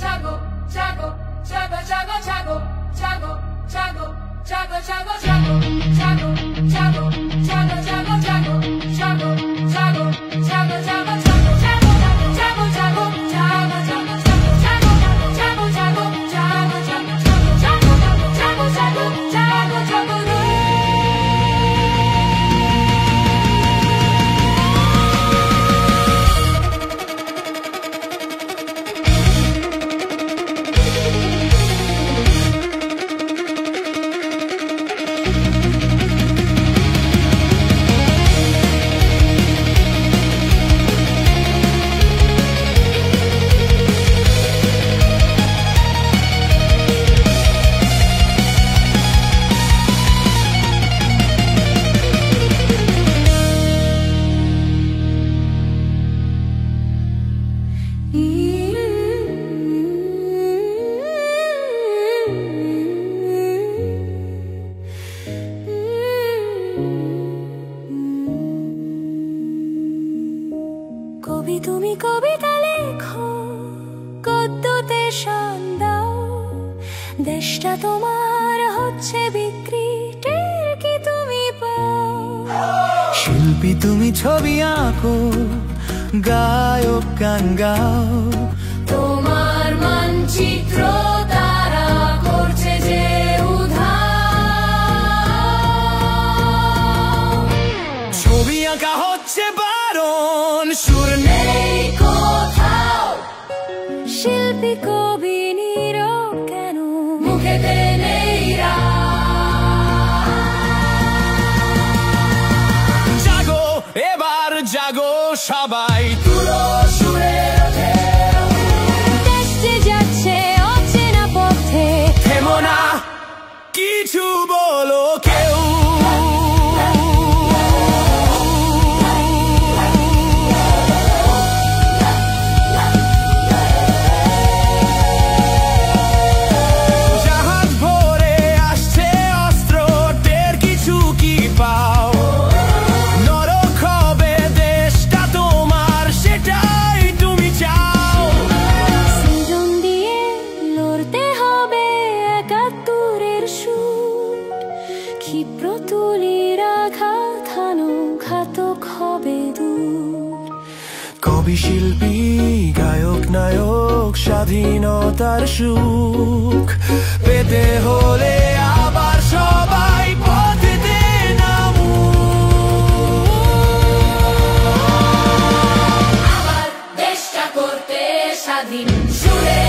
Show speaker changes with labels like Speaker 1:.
Speaker 1: jago, jago, jago, jago, jago, jago, jago, jago, jago, jago, jago, jago, jago, jago, jago, jago, jago, jago, jago, jago. কবি তুমি কবিতা লেখো, গদ্যতে শান দাও, দেশটা তোমার হচ্ছে বিক্রি, টের কি তুমি পাও?
Speaker 2: শিল্পী তুমি ছবি আঁকো, গায়ক গান গাও,
Speaker 1: তোমার মানচিত্র তারা করছে যে উধাও।
Speaker 2: ছবি আঁকা হচ্ছে বারণ, সুর নেই কোথাও।
Speaker 1: শিল্পী কবি নীরব কেন, মুখেতে নেই
Speaker 2: জাগো এবার জাগো সবাই, তুলো সুরের ঢেউ।
Speaker 1: দেশ যে যাচ্ছে অচেনা পথে,
Speaker 2: থেমো না কিছু বলো কেউ।
Speaker 1: ক্ষিপ্র তুলির আঘাত হানো, ঘাতক হবে দূর।
Speaker 2: কবি শিল্পী গায়ক নায়ক, স্বাধীনতার সুখ পেতে হলে আবার সবাই পথেতে নামু।
Speaker 1: আবার দেশটা করতে স্বাধীন সুরে